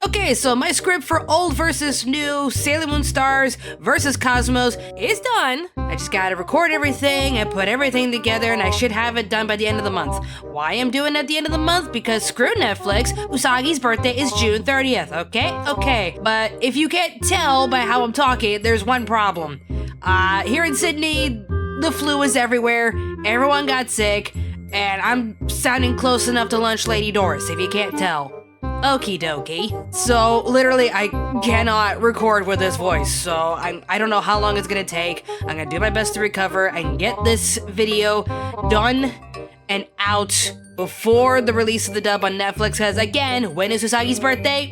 Okay, so my script for old versus new, Sailor Moon Stars versus Cosmos is done. I just gotta record everything and put everything together, and I should have it done by the end of the month. Why I'm doing it at the end of the month? Because screw Netflix, Usagi's birthday is June 30th, okay? But if you can't tell by how I'm talking, there's one problem. Here in Sydney, the flu is everywhere, everyone got sick, and I'm sounding close enough to Lunch Lady Doris, if you can't tell. Okie dokie. So literally I cannot record with this voice, so I don't know how long it's gonna take. I'm gonna do my best to recover and get this video done and out before the release of the dub on Netflix, because again, when is Usagi's birthday?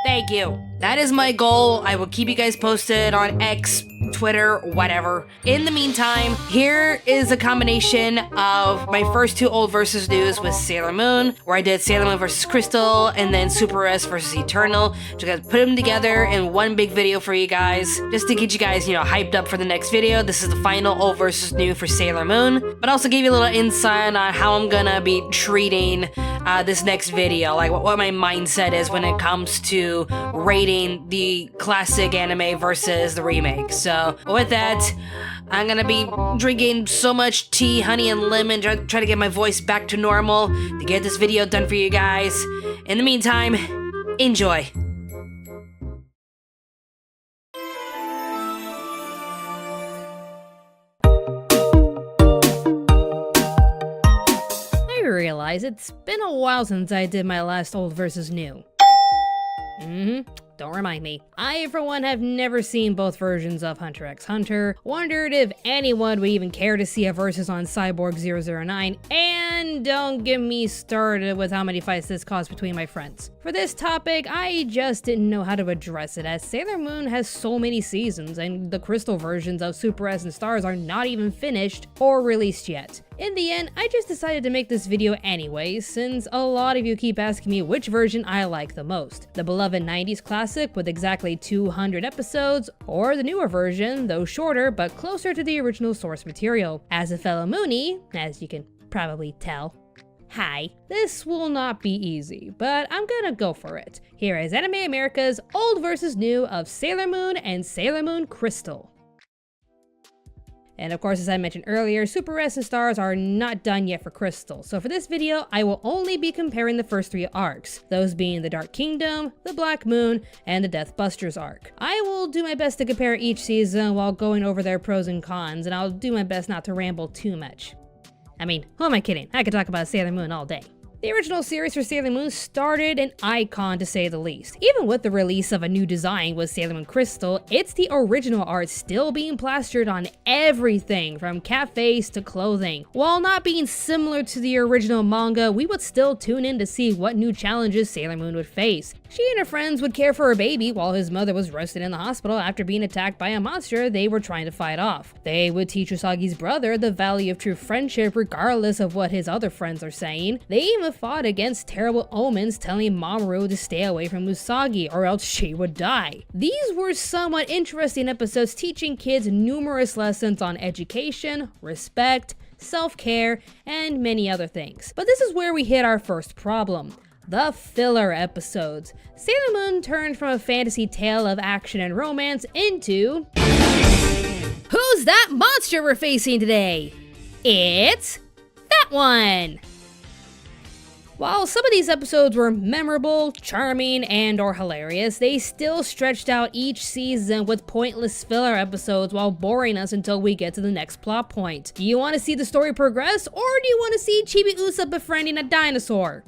Thank you. That is my goal. I will keep you guys posted on X, Twitter, whatever. In the meantime, here is a combination of my first two old versus news with Sailor Moon, where I did Sailor Moon versus Crystal, and then Super S versus Eternal. Just gonna put them together in one big video for you guys, just to get you guys, hyped up for the next video. This is the final old versus new for Sailor Moon, but also give you a little insight on how I'm gonna be treating this next video, like what my mindset is when it comes to rating the classic anime versus the remake. So with that, I'm gonna be drinking so much tea, honey, and lemon, try to get my voice back to normal to get this video done for you guys. In the meantime, enjoy. I realize it's been a while since I did my last old versus new. Don't remind me. I, for one, have never seen both versions of Hunter x Hunter, wondered if anyone would even care to see a versus on Cyborg 009, and don't get me started with how many fights this caused between my friends. For this topic, I just didn't know how to address it, as Sailor Moon has so many seasons, and the Crystal versions of Super S and Stars are not even finished or released yet. In the end, I just decided to make this video anyway, since a lot of you keep asking me which version I like the most. The beloved 90s classic with exactly 200 episodes, or the newer version, though shorter but closer to the original source material. As a fellow Moonie, as you can probably tell, hi, this will not be easy, but I'm gonna go for it. Here is Anime America's old versus new of Sailor Moon and Sailor Moon Crystal. And of course, as I mentioned earlier, Super S and Stars are not done yet for Crystal, so for this video, I will only be comparing the first three arcs, those being the Dark Kingdom, the Black Moon, and the Death Busters arc. I will do my best to compare each season while going over their pros and cons, and I'll do my best not to ramble too much. I mean, who am I kidding? I could talk about Sailor Moon all day. The original series for Sailor Moon started an icon, to say the least. Even with the release of a new design with Sailor Moon Crystal, it's the original art still being plastered on everything from cafes to clothing. While not being similar to the original manga, we would still tune in to see what new challenges Sailor Moon would face. She and her friends would care for her baby while his mother was roasted in the hospital after being attacked by a monster they were trying to fight off. They would teach Usagi's brother the value of true friendship regardless of what his other friends are saying. They even fought against terrible omens telling Mamoru to stay away from Usagi or else she would die. These were somewhat interesting episodes teaching kids numerous lessons on education, respect, self-care, and many other things. But this is where we hit our first problem. The filler episodes. Sailor Moon turned from a fantasy tale of action and romance into... Who's that monster we're facing today? It's... that one! While some of these episodes were memorable, charming, and or hilarious, they still stretched out each season with pointless filler episodes while boring us until we get to the next plot point. Do you want to see the story progress, or do you want to see Chibiusa befriending a dinosaur?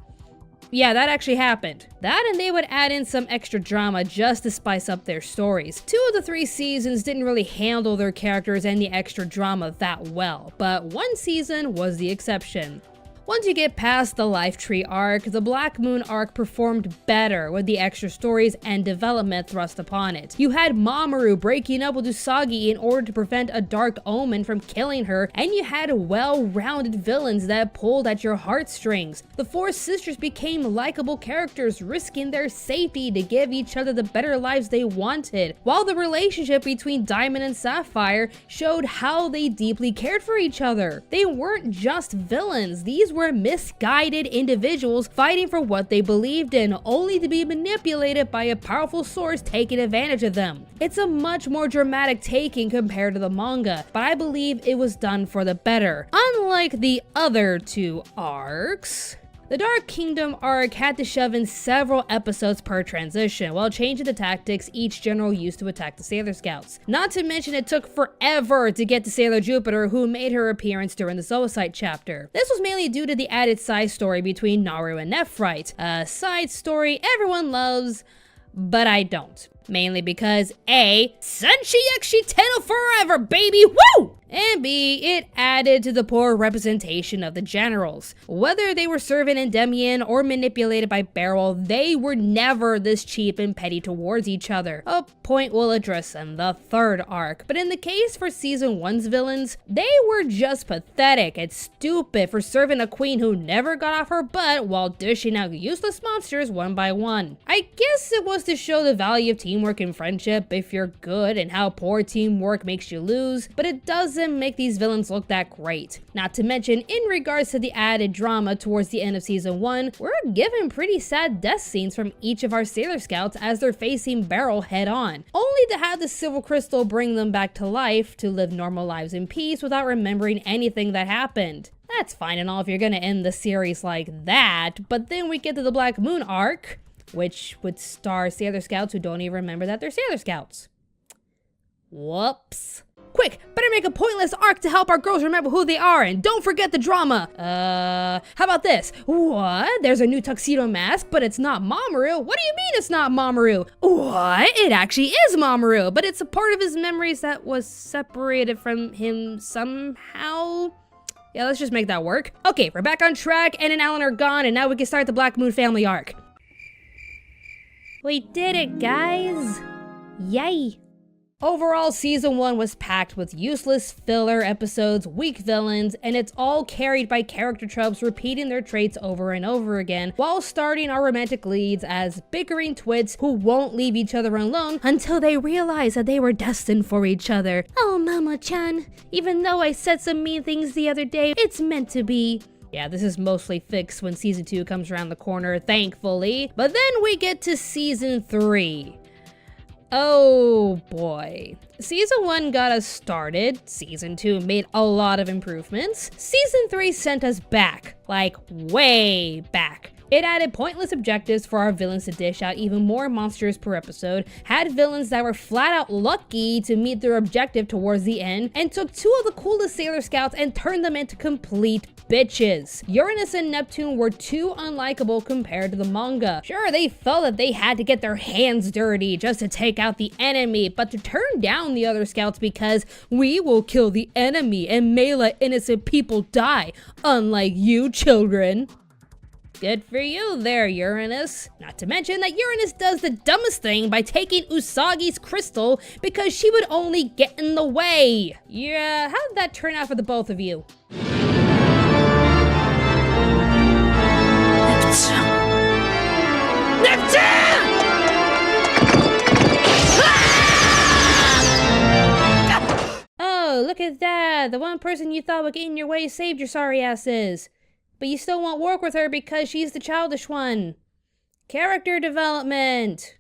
Yeah, that actually happened. That, and they would add in some extra drama just to spice up their stories. 2 of the 3 seasons didn't really handle their characters and the extra drama that well, but one season was the exception. Once you get past the Life Tree arc, the Black Moon arc performed better with the extra stories and development thrust upon it. You had Mamoru breaking up with Usagi in order to prevent a dark omen from killing her, and you had well-rounded villains that pulled at your heartstrings. The 4 sisters became likable characters, risking their safety to give each other the better lives they wanted, while the relationship between Diamond and Sapphire showed how they deeply cared for each other. They weren't just villains, these were misguided individuals fighting for what they believed in, only to be manipulated by a powerful source taking advantage of them. It's a much more dramatic taking compared to the manga, but I believe it was done for the better. Unlike the other two arcs, the Dark Kingdom arc had to shove in several episodes per transition, while changing the tactics each general used to attack the Sailor Scouts. Not to mention it took forever to get to Sailor Jupiter, who made her appearance during the Zoisite chapter. This was mainly due to the added side story between Naru and Nephrite, a side story everyone loves, but I don't. Mainly because A, Senshi Ekshi Tenno forever, baby, woo! And B, it added to the poor representation of the generals. Whether they were serving Endymion or manipulated by Beryl, they were never this cheap and petty towards each other, a point we'll address in the third arc. But in the case for Season 1's villains, they were just pathetic and stupid for serving a queen who never got off her butt while dishing out useless monsters one by one. I guess it was to show the value of teamwork and friendship if you're good, and how poor teamwork makes you lose, but it doesn't make these villains look that great. Not to mention, in regards to the added drama towards the end of Season 1, we're given pretty sad death scenes from each of our Sailor Scouts as they're facing Beryl head on, only to have the Silver Crystal bring them back to life to live normal lives in peace without remembering anything that happened. That's fine and all if you're gonna end the series like that, but then we get to the Black Moon arc, which would star Sailor Scouts who don't even remember that they're Sailor Scouts. Whoops. Quick, better make a pointless arc to help our girls remember who they are, and don't forget the drama. How about this? What? There's a new tuxedo mask, but it's not Mamoru? What do you mean it's not Mamoru? What? It actually is Mamoru, but it's a part of his memories that was separated from him somehow? Yeah, let's just make that work. Okay, we're back on track, Ann and Alan are gone, and now we can start the Black Moon family arc. We did it, guys! Yay! Overall, Season 1 was packed with useless filler episodes, weak villains, and it's all carried by character tropes repeating their traits over and over again, while starting our romantic leads as bickering twits who won't leave each other alone until they realize that they were destined for each other. Oh, Mama-chan, even though I said some mean things the other day, it's meant to be. Yeah, this is mostly fixed when Season 2 comes around the corner, thankfully. But then we get to Season 3. Oh boy. Season 1 got us started, Season 2 made a lot of improvements, Season 3 sent us back, like way back. It added pointless objectives for our villains to dish out even more monsters per episode, had villains that were flat out lucky to meet their objective towards the end, and took two of the coolest Sailor Scouts and turned them into complete bitches. Uranus and Neptune were too unlikable compared to the manga. Sure, they felt that they had to get their hands dirty just to take out the enemy, but to turn down the other scouts because we will kill the enemy and may let innocent people die, unlike you children. Good for you there, Uranus. Not to mention that Uranus does the dumbest thing by taking Usagi's crystal because she would only get in the way. Yeah, how did that turn out for the both of you? Neptune! Oh, look at that. The one person you thought would get in your way saved your sorry asses. But you still won't work with her because she's the childish one. Character development.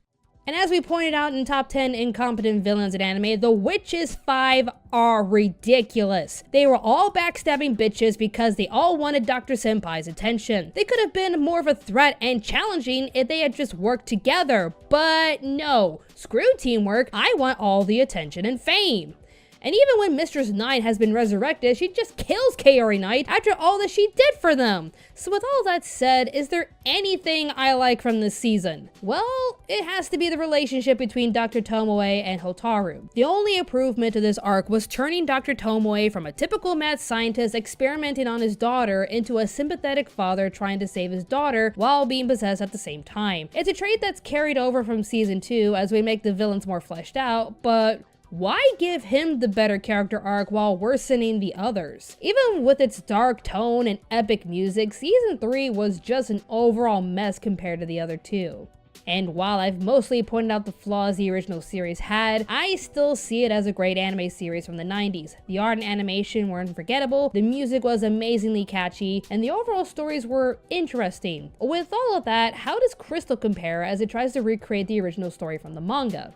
And as we pointed out in Top 10 Incompetent Villains in Anime, the Witches 5 are ridiculous. They were all backstabbing bitches because they all wanted Dr. Senpai's attention. They could have been more of a threat and challenging if they had just worked together, but no. Screw teamwork, I want all the attention and fame. And even when Mistress 9 has been resurrected, she just kills Kaori Knight after all that she did for them. So with all that said, is there anything I like from this season? Well, it has to be the relationship between Dr. Tomoe and Hotaru. The only improvement to this arc was turning Dr. Tomoe from a typical mad scientist experimenting on his daughter into a sympathetic father trying to save his daughter while being possessed at the same time. It's a trait that's carried over from Season 2 as we make the villains more fleshed out, but why give him the better character arc while worsening the others? Even with its dark tone and epic music, Season 3 was just an overall mess compared to the other two. And while I've mostly pointed out the flaws the original series had, I still see it as a great anime series from the 90s. The art and animation were unforgettable, the music was amazingly catchy, and the overall stories were interesting. With all of that, how does Crystal compare as it tries to recreate the original story from the manga?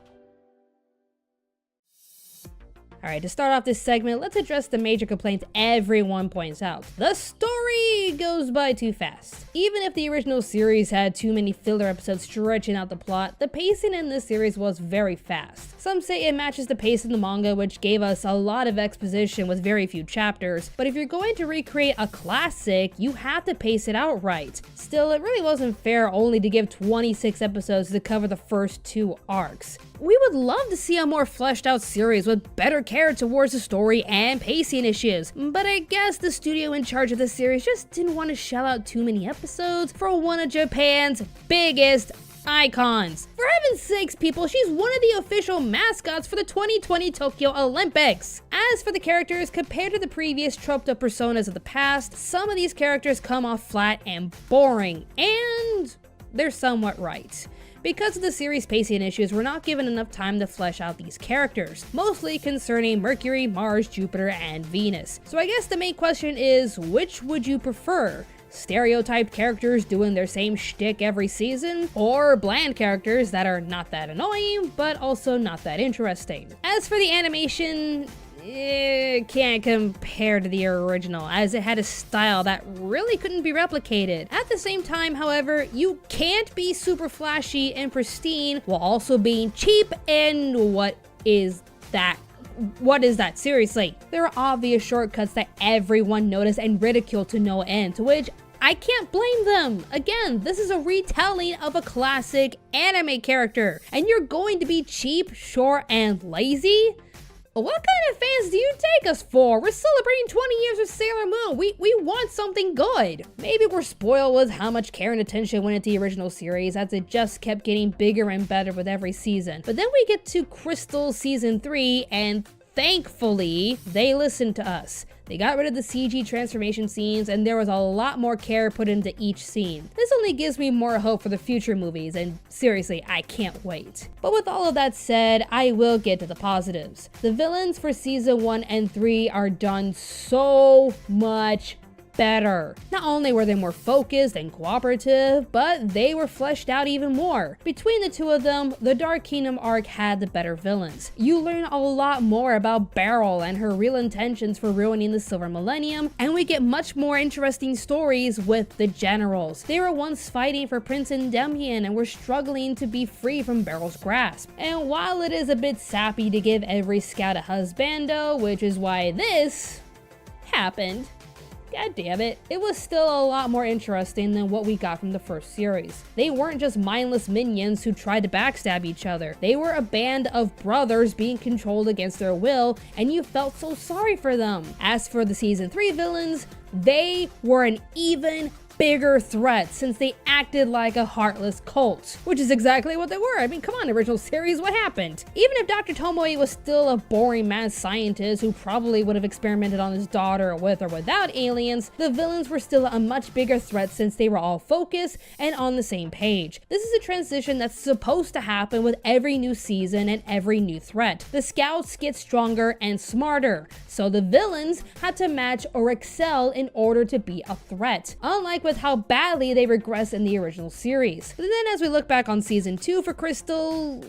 Alright, to start off this segment, let's address the major complaints everyone points out. The story goes by too fast. Even if the original series had too many filler episodes stretching out the plot, the pacing in this series was very fast. Some say it matches the pace in the manga, which gave us a lot of exposition with very few chapters, but if you're going to recreate a classic, you have to pace it out right. Still, it really wasn't fair only to give 26 episodes to cover the first 2 arcs. We would love to see a more fleshed out series with better care towards the story and pacing issues, but I guess the studio in charge of the series just didn't want to shell out too many episodes for one of Japan's biggest icons. For heaven's sakes, people, she's one of the official mascots for the 2020 Tokyo Olympics. As for the characters, compared to the previous troped up personas of the past, some of these characters come off flat and boring, and they're somewhat right. Because of the series' pacing issues, we're not given enough time to flesh out these characters, mostly concerning Mercury, Mars, Jupiter, and Venus. So I guess the main question is, which would you prefer? Stereotyped characters doing their same shtick every season, or bland characters that are not that annoying, but also not that interesting? As for the animation, it can't compare to the original, as it had a style that really couldn't be replicated. At the same time, however, you can't be super flashy and pristine while also being cheap, and what is that? What is that? Seriously. There are obvious shortcuts that everyone noticed and ridiculed to no end, to which I can't blame them. Again, this is a retelling of a classic anime character, and you're going to be cheap, short, and lazy? What kind of fans do you take us for? We're celebrating 20 years of Sailor Moon. We want something good. Maybe we're spoiled with how much care and attention went into the original series, as it just kept getting bigger and better with every season. But then we get to Crystal Season 3, and thankfully, they listened to us. They got rid of the CG transformation scenes, and there was a lot more care put into each scene. This only gives me more hope for the future movies, and seriously, I can't wait. But with all of that said, I will get to the positives. The villains for season 1 and 3 are done so much better. Not only were they more focused and cooperative, but they were fleshed out even more. Between the two of them, the Dark Kingdom arc had the better villains. You learn a lot more about Beryl and her real intentions for ruining the Silver Millennium, and we get much more interesting stories with the generals. They were once fighting for Prince Endymion and were struggling to be free from Beryl's grasp. And while it is a bit sappy to give every scout a husbando, which is why this happened, god damn it, it was still a lot more interesting than what we got from the first series. They weren't just mindless minions who tried to backstab each other. They were a band of brothers being controlled against their will, and you felt so sorry for them. As for the season 3 villains, they were an even bigger threat since they acted like a heartless cult, which is exactly what they were. I mean, come on, original series, what happened? Even if Dr. Tomoe was still a boring mad scientist who probably would have experimented on his daughter with or without aliens, the villains were still a much bigger threat since they were all focused and on the same page. This is a transition that's supposed to happen with every new season and every new threat. The scouts get stronger and smarter, so the villains had to match or excel in order to be a threat, unlike with how badly they regress in the original series. But then as we look back on season 2 for Crystal,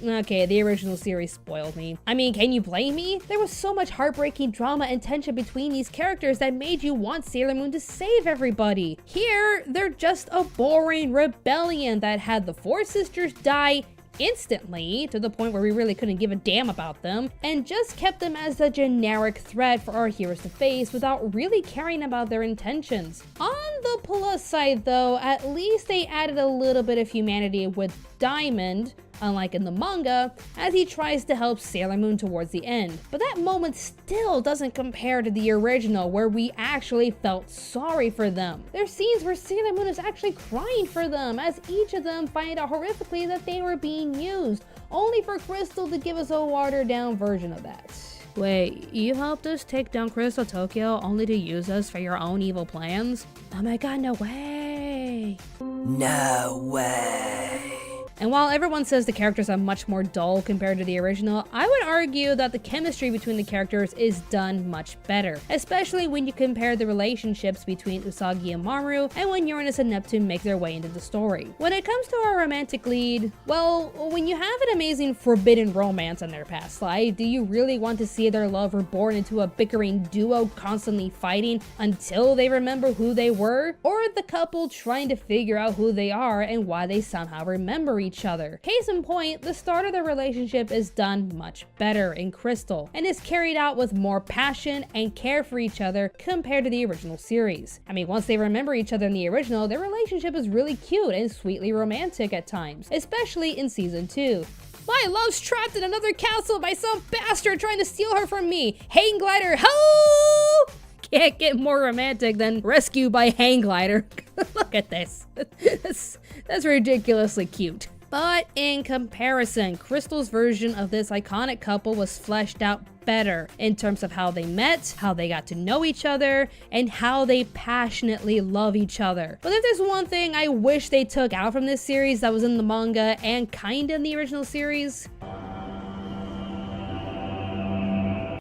okay, the original series spoiled me. I mean, can you blame me? There was so much heartbreaking drama and tension between these characters that made you want Sailor Moon to save everybody. Here, they're just a boring rebellion that had the 4 sisters die instantly, to the point where we really couldn't give a damn about them, and just kept them as a generic threat for our heroes to face without really caring about their intentions. On the plus side though, at least they added a little bit of humanity with Diamond, unlike in the manga, as he tries to help Sailor Moon towards the end. But that moment still doesn't compare to the original, where we actually felt sorry for them. There's scenes where Sailor Moon is actually crying for them, as each of them find out horrifically that they were being used, only for Crystal to give us a watered down version of that. Wait, you helped us take down Crystal Tokyo only to use us for your own evil plans? Oh my god, no way! No way! And while everyone says the characters are much more dull compared to the original, I would argue that the chemistry between the characters is done much better, especially when you compare the relationships between Usagi and Mamoru and when Uranus and Neptune make their way into the story. When it comes to our romantic lead, well, when you have an amazing forbidden romance in their past life, do you really want to see their love reborn into a bickering duo constantly fighting until they remember who they were? Or the couple trying to figure out who they are and why they somehow remember each other? Case in point, the start of their relationship is done much better in Crystal and is carried out with more passion and care for each other compared to the original series. I mean, once they remember each other in the original, their relationship is really cute and sweetly romantic at times, especially in season 2. My love's trapped in another castle by some bastard trying to steal her from me. Hang glider, ho! Can't get more romantic than rescue by hang glider. Look at this. That's ridiculously cute. But in comparison, Crystal's version of this iconic couple was fleshed out better in terms of how they met, how they got to know each other, and how they passionately love each other. But if there's one thing I wish they took out from this series that was in the manga and kinda in the original series,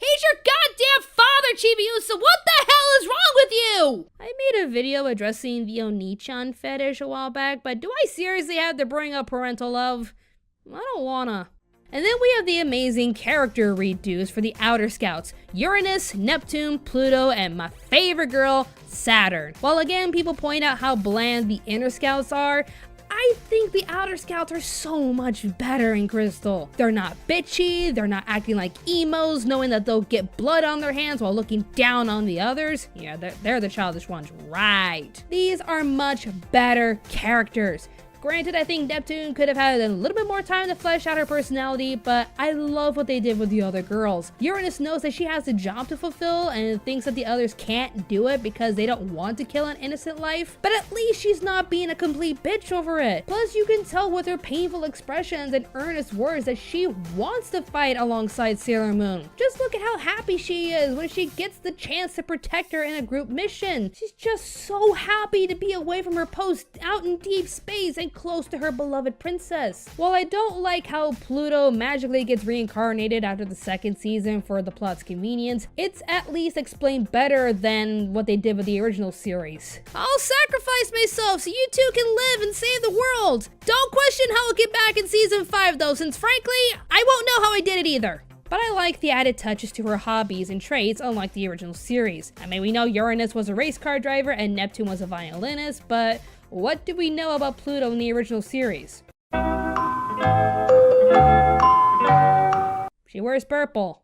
he's your goddamn father, Chibiusa! What the hell is wrong with you? I made a video addressing the Oni-chan fetish a while back, but do I seriously have to bring up parental love? I don't wanna. And then we have the amazing character redos for the Outer Scouts: Uranus, Neptune, Pluto, and my favorite girl, Saturn. While again, people point out how bland the Inner Scouts are, I think the Outer Scouts are so much better in Crystal. They're not bitchy, they're not acting like emos, knowing that they'll get blood on their hands while looking down on the others. Yeah, they're the childish ones, right? These are much better characters. Granted, I think Neptune could have had a little bit more time to flesh out her personality, but I love what they did with the other girls. Uranus knows that she has a job to fulfill and thinks that the others can't do it because they don't want to kill an innocent life, but at least she's not being a complete bitch over it. Plus, you can tell with her painful expressions and earnest words that she wants to fight alongside Sailor Moon. Just look at how happy she is when she gets the chance to protect her in a group mission. She's just so happy to be away from her post out in deep space and close to her beloved princess. While I don't like how Pluto magically gets reincarnated after the second season for the plot's convenience, it's at least explained better than what they did with the original series. I'll sacrifice myself so you two can live and save the world. Don't question how I'll get back in season 5 though, since frankly, I won't know how I did it either. But I like the added touches to her hobbies and traits, unlike the original series. I mean, we know Uranus was a race car driver and Neptune was a violinist, but what do we know about Pluto in the original series? She wears purple.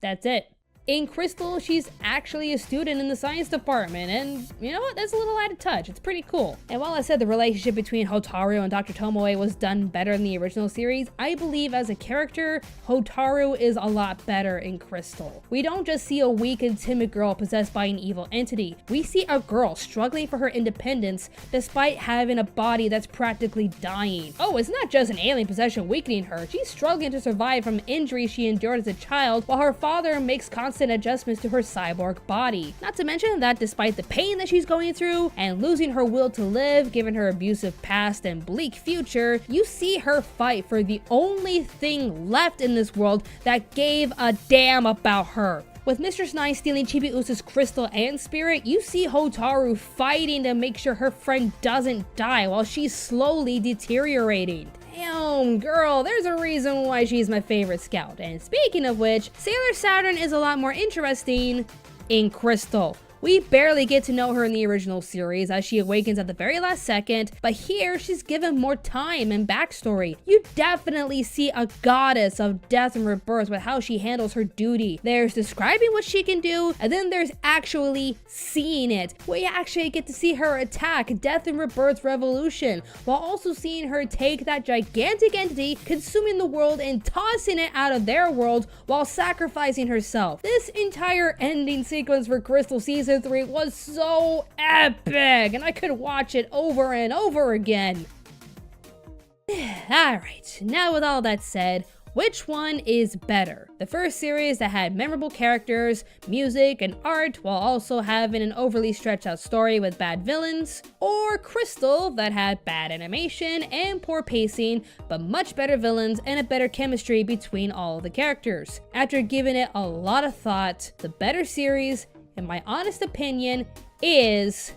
That's it. In Crystal, she's actually a student in the science department, and you know what? That's a little added touch. It's pretty cool. And while I said the relationship between Hotaru and Dr. Tomoe was done better in the original series, I believe as a character, Hotaru is a lot better in Crystal. We don't just see a weak and timid girl possessed by an evil entity. We see a girl struggling for her independence despite having a body that's practically dying. Oh, it's not just an alien possession weakening her. She's struggling to survive from injuries she endured as a child, while her father makes constant adjustments to her cyborg body. Not to mention that despite the pain that she's going through and losing her will to live, given her abusive past and bleak future, you see her fight for the only thing left in this world that gave a damn about her. With Mistress 9 stealing Chibiusa's crystal and spirit, you see Hotaru fighting to make sure her friend doesn't die while she's slowly deteriorating. Damn, girl, there's a reason why she's my favorite scout. And speaking of which, Sailor Saturn is a lot more interesting in Crystal. We barely get to know her in the original series as she awakens at the very last second, but here she's given more time and backstory. You definitely see a goddess of death and rebirth with how she handles her duty. There's describing what she can do, and then there's actually seeing it. We actually get to see her attack Death and Rebirth's revolution, while also seeing her take that gigantic entity consuming the world and tossing it out of their world while sacrificing herself. This entire ending sequence for Crystal Season 3 was so epic, and I could watch it over and over again. Alright, now with all that said, Which one is better? The first series that had memorable characters, music, and art while also having an overly stretched out story with bad villains? Or Crystal that had bad animation and poor pacing, but much better villains and a better chemistry between all the characters? After giving it a lot of thought, the better series, in my honest opinion, is...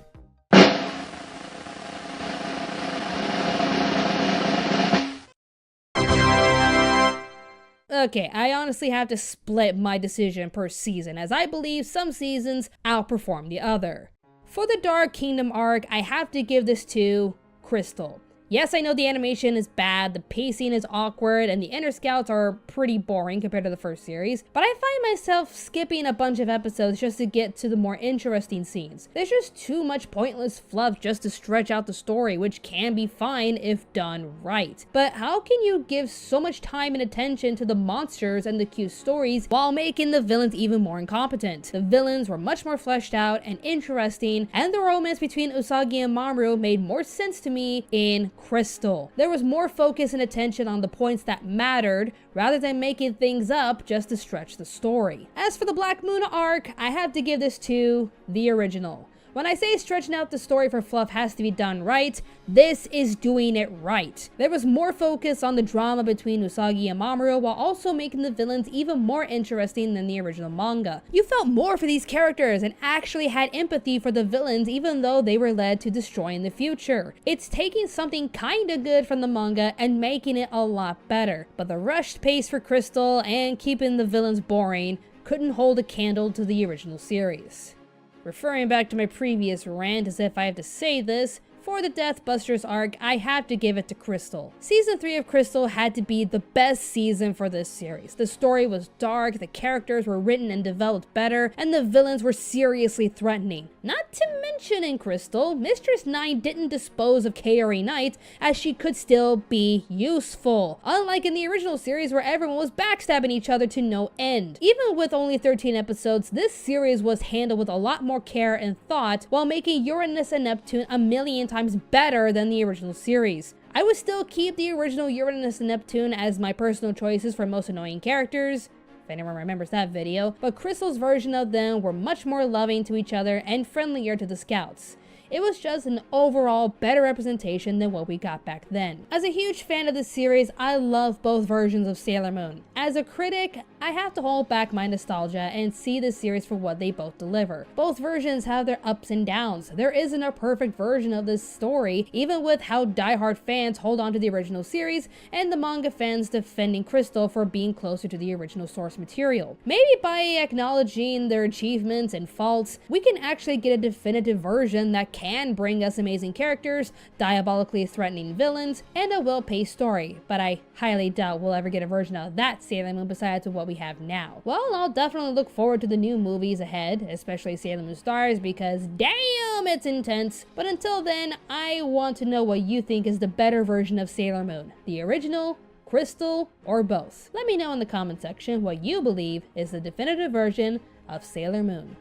Okay, I honestly have to split my decision per season, as I believe some seasons outperform the other. For the Dark Kingdom arc, I have to give this to Crystal. Yes, I know the animation is bad, the pacing is awkward, and the Inner Scouts are pretty boring compared to the first series, but I find myself skipping a bunch of episodes just to get to the more interesting scenes. There's just too much pointless fluff just to stretch out the story, which can be fine if done right. But how can you give so much time and attention to the monsters and the cute stories while making the villains even more incompetent? The villains were much more fleshed out and interesting, and the romance between Usagi and Mamoru made more sense to me in Crystal. There was more focus and attention on the points that mattered rather than making things up just to stretch the story. As for the Black Moon arc, I have to give this to the original. When I say stretching out the story for fluff has to be done right, this is doing it right. There was more focus on the drama between Usagi and Mamoru while also making the villains even more interesting than the original manga. You felt more for these characters and actually had empathy for the villains even though they were led to destroy in the future. It's taking something kinda good from the manga and making it a lot better. But the rushed pace for Crystal and keeping the villains boring couldn't hold a candle to the original series. Referring back to my previous rant as if I have to say this, for the Deathbusters arc, I have to give it to Crystal. Season 3 of Crystal had to be the best season for this series. The story was dark, the characters were written and developed better, and the villains were seriously threatening. Not to mention in Crystal, Mistress 9 didn't dispose of Kaori Knight as she could still be useful. Unlike in the original series where everyone was backstabbing each other to no end. Even with only 13 episodes, this series was handled with a lot more care and thought while making Uranus and Neptune a million times better than the original series. I would still keep the original Uranus and Neptune as my personal choices for most annoying characters, if anyone remembers that video, but Crystal's version of them were much more loving to each other and friendlier to the scouts. It was just an overall better representation than what we got back then. As a huge fan of the series, I love both versions of Sailor Moon. As a critic, I have to hold back my nostalgia and see the series for what they both deliver. Both versions have their ups and downs. There isn't a perfect version of this story, even with how diehard fans hold on to the original series and the manga fans defending Crystal for being closer to the original source material. Maybe by acknowledging their achievements and faults, we can actually get a definitive version that can bring us amazing characters, diabolically threatening villains, and a well-paced story, but I highly doubt we'll ever get a version of that Sailor Moon besides what we have now. Well, I'll definitely look forward to the new movies ahead, especially Sailor Moon Stars, because damn, it's intense. But until then, I want to know what you think is the better version of Sailor Moon, the original, Crystal, or both. Let me know in the comment section what you believe is the definitive version of Sailor Moon.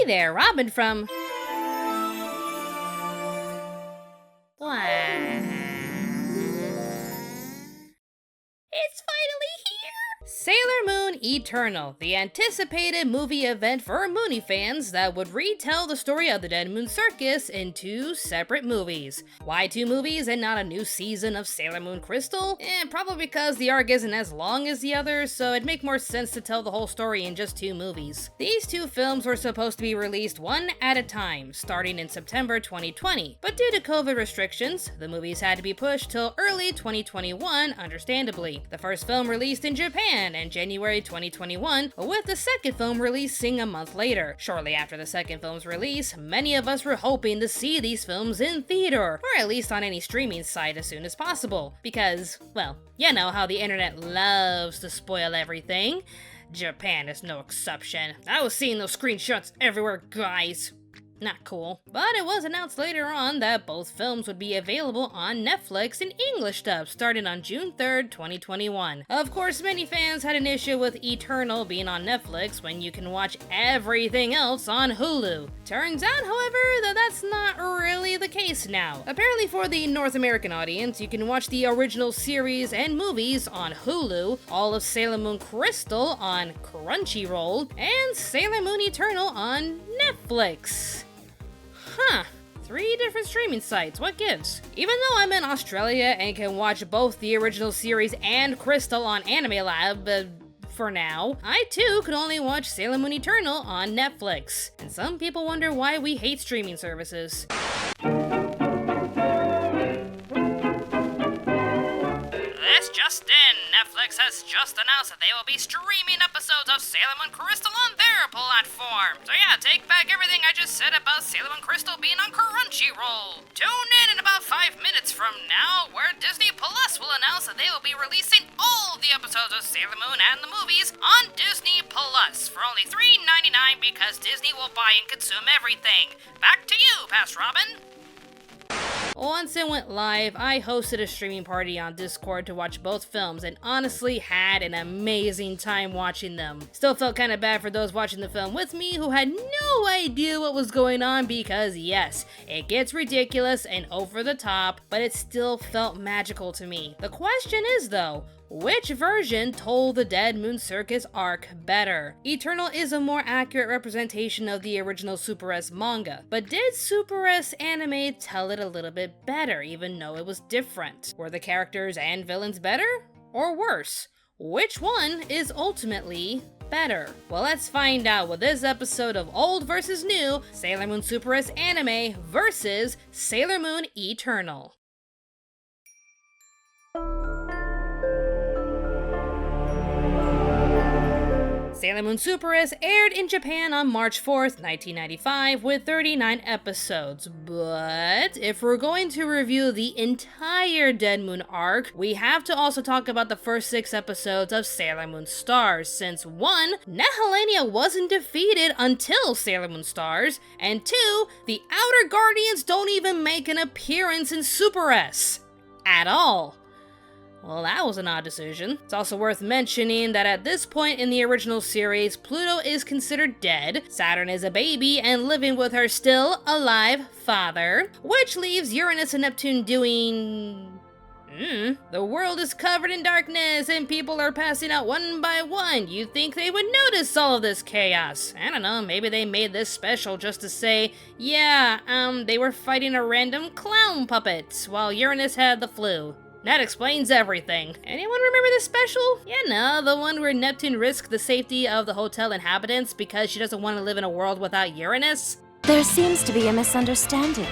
There, Robin from... What? It's finally here! Sailor Moon Eternal, the anticipated movie event for Moonie fans that would retell the story of the Dead Moon Circus in 2 separate movies. Why 2 movies and not a new season of Sailor Moon Crystal? Probably because the arc isn't as long as the others, so it'd make more sense to tell the whole story in just 2 movies. These 2 films were supposed to be released one at a time, starting in September 2020, but due to COVID restrictions, the movies had to be pushed till early 2021, understandably. The first film released in Japan in January 2021, with the second film releasing a month later. Shortly after the second film's release, many of us were hoping to see these films in theater, or at least on any streaming site as soon as possible, because, well, you know how the internet loves to spoil everything. Japan is no exception. I was seeing those screenshots everywhere, guys. Not cool. But it was announced later on that both films would be available on Netflix in English dub starting on June 3rd, 2021. Of course, many fans had an issue with Eternal being on Netflix when you can watch everything else on Hulu. Turns out, however, that that's not really the case now. Apparently for the North American audience, you can watch the original series and movies on Hulu, all of Sailor Moon Crystal on Crunchyroll, and Sailor Moon Eternal on Netflix. Huh. 3 different streaming sites, what gives? Even though I'm in Australia and can watch both the original series and Crystal on Anime Lab, for now, I too could only watch Sailor Moon Eternal on Netflix. And some people wonder why we hate streaming services. This just in, Netflix has just announced that they will be streaming episodes of Sailor Moon Crystal on their platform. So yeah, take back everything I just said about Sailor Moon Crystal being on Crunchyroll. Tune in about 5 minutes from now, where Disney Plus will announce that they will be releasing all the episodes of Sailor Moon and the movies on Disney Plus for only $3.99 because Disney will buy and consume everything. Back to you, Past Robin. Once it went live, I hosted a streaming party on Discord to watch both films and honestly had an amazing time watching them. Still felt kinda bad for those watching the film with me who had no idea what was going on because yes, it gets ridiculous and over the top, but it still felt magical to me. The question is though, which version told the Dead Moon Circus arc better? Eternal is a more accurate representation of the original Super S manga, but did Super S anime tell it a little bit better even though it was different? Were the characters and villains better? Or worse? Which one is ultimately better? Well, let's find out with this episode of Old vs. New, Sailor Moon Super S anime versus Sailor Moon Eternal. Sailor Moon Super S aired in Japan on March 4th, 1995 with 39 episodes, but if we're going to review the entire Dead Moon arc, we have to also talk about the first 6 episodes of Sailor Moon Stars, since 1, Nehelenia wasn't defeated until Sailor Moon Stars, and 2, the Outer Guardians don't even make an appearance in Super S. At all. Well, that was an odd decision. It's also worth mentioning that at this point in the original series, Pluto is considered dead, Saturn is a baby and living with her still alive father, which leaves Uranus and Neptune doing... The world is covered in darkness and people are passing out one by one. You'd think they would notice all of this chaos. I don't know, maybe they made this special just to say, yeah, they were fighting a random clown puppet while Uranus had the flu. That explains everything. Anyone remember this special? Yeah, no, the one where Neptune risked the safety of the hotel inhabitants because she doesn't want to live in a world without Uranus? There seems to be a misunderstanding.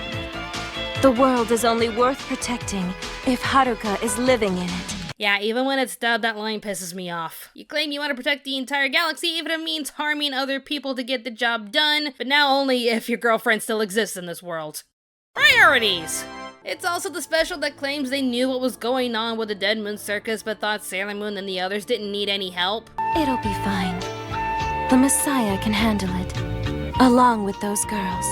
The world is only worth protecting if Haruka is living in it. Yeah, even when it's dubbed, that line pisses me off. You claim you want to protect the entire galaxy even if it means harming other people to get the job done, but now only if your girlfriend still exists in this world. Priorities! It's also the special that claims they knew what was going on with the Dead Moon Circus but thought Sailor Moon and the others didn't need any help. It'll be fine. The Messiah can handle it, along with those girls.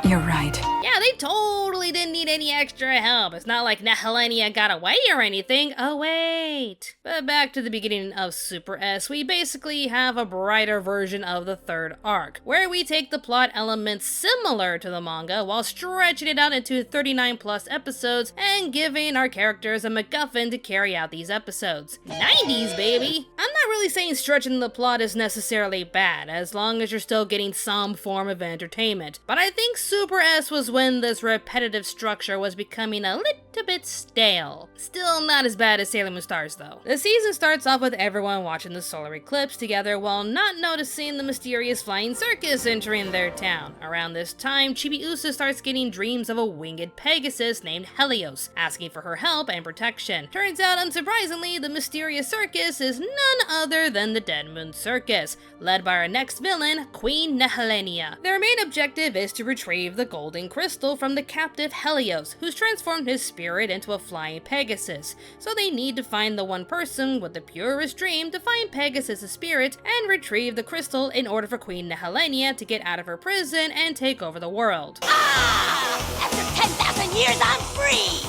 You're right. Yeah, they totally didn't need any extra help. It's not like Nehelenia got away or anything. Oh, wait. But back to the beginning of Super S, we basically have a brighter version of the third arc, where we take the plot elements similar to the manga while stretching it out into 39 plus episodes and giving our characters a MacGuffin to carry out these episodes. 90s, baby! I'm not really saying stretching the plot is necessarily bad, as long as you're still getting some form of entertainment, but I think Super S was when this repetitive structure was becoming a little bit stale. Still not as bad as Sailor Moon Stars though. The season starts off with everyone watching the solar eclipse together while not noticing the mysterious flying circus entering their town. Around this time, Chibiusa starts getting dreams of a winged Pegasus named Helios, asking for her help and protection. Turns out, unsurprisingly, the mysterious circus is none other than the Dead Moon Circus, led by our next villain, Queen Nehelenia. Their main objective is to retrieve the golden crystal from the captive Helios, who's transformed his spirit spirit into a flying Pegasus, so they need to find the one person with the purest dream to find Pegasus' spirit and retrieve the crystal in order for Queen Nehelenia to get out of her prison and take over the world. Ah! After 10,000 years, I'm free!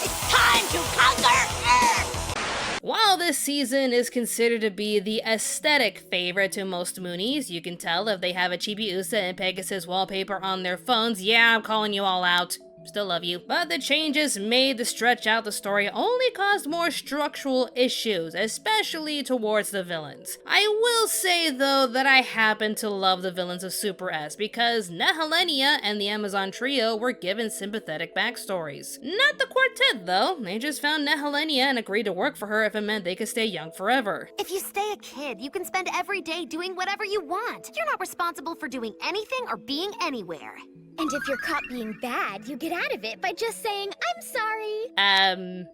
It's time to conquer Earth! While this season is considered to be the aesthetic favorite to most Moonies, you can tell if they have a Chibiusa and Pegasus wallpaper on their phones. Yeah, I'm calling you all out. Still love you. But the changes made to stretch out the story only caused more structural issues, especially towards the villains. I will say though that I happen to love the villains of Super S because Nehelenia and the Amazon Trio were given sympathetic backstories. Not the quartet though, they just found Nehelenia and agreed to work for her if it meant they could stay young forever. If you stay a kid, you can spend every day doing whatever you want. You're not responsible for doing anything or being anywhere. And if you're caught being bad, you get out of it by just saying, I'm sorry.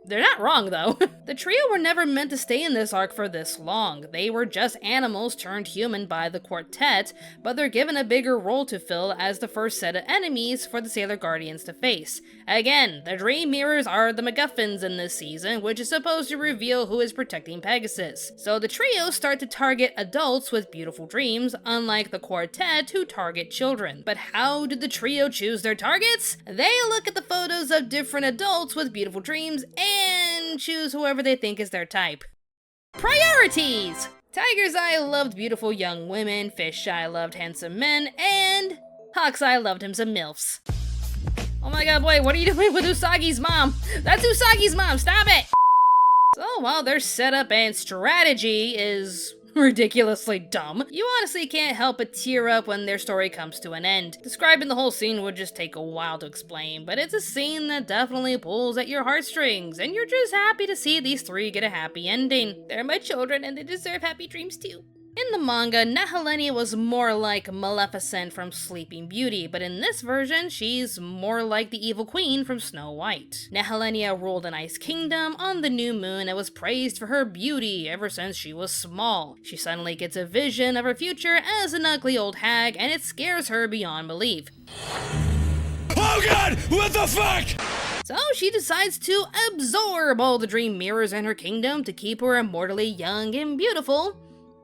They're not wrong, though. The trio were never meant to stay in this arc for this long. They were just animals turned human by the quartet, but they're given a bigger role to fill as the first set of enemies for the Sailor Guardians to face. Again, the Dream Mirrors are the MacGuffins in this season, which is supposed to reveal who is protecting Pegasus. So the trio start to target adults with beautiful dreams, unlike the quartet who target children. But how did the trio choose their targets? They look at the photos of different adults with beautiful dreams and choose whoever they think is their type. Priorities! Tiger's Eye loved beautiful young women, Fish Eye loved handsome men, and Hawk's Eye loved him some MILFs. Oh my god, boy, what are you doing with Usagi's mom? That's Usagi's mom, stop it! So while their setup and strategy is ridiculously dumb, you honestly can't help but tear up when their story comes to an end. Describing the whole scene would just take a while to explain, but it's a scene that definitely pulls at your heartstrings, and you're just happy to see these three get a happy ending. They're my children and they deserve happy dreams too. In the manga, Nehelenia was more like Maleficent from Sleeping Beauty, but in this version, she's more like the evil queen from Snow White. Nehelenia ruled an ice kingdom on the new moon and was praised for her beauty ever since she was small. She suddenly gets a vision of her future as an ugly old hag, and it scares her beyond belief. Oh god, what the fuck? So she decides to absorb all the dream mirrors in her kingdom to keep her immortally young and beautiful,